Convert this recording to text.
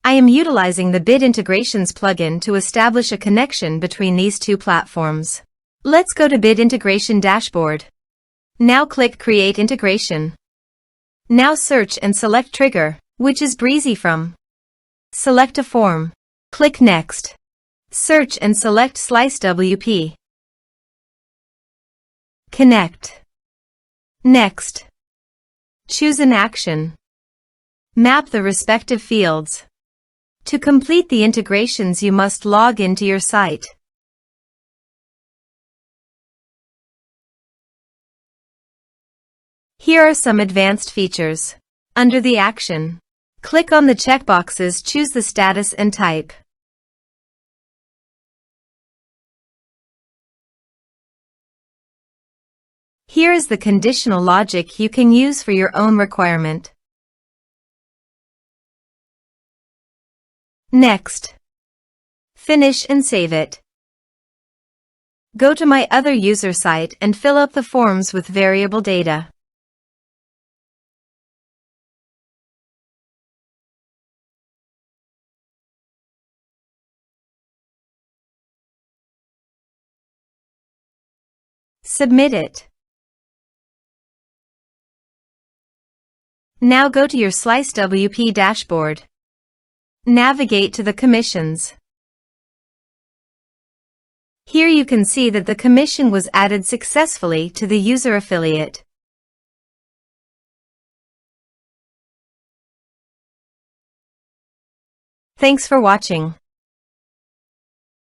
I am utilizing the Bid Integrations plugin to establish a connection between these two platforms. Let's go to Bid Integration Dashboard. Now click Create Integration. Now search and select Trigger, which is Brizy Form. Select a form. Click Next. Search and select SliceWP. Connect. Next. Choose an action. Map the respective fields. To complete the integrations, you must log into your site. Here are some advanced features. Under the action, click on the checkboxes, choose the status and type. Here is the conditional logic you can use for your own requirement. Next. Finish and save it. Go to my other user site and fill up the forms with variable data. Submit it. Now go to your SliceWP dashboard. Navigate to the commissions. Here you can see that the commission was added successfully to the user affiliate. Thanks for watching.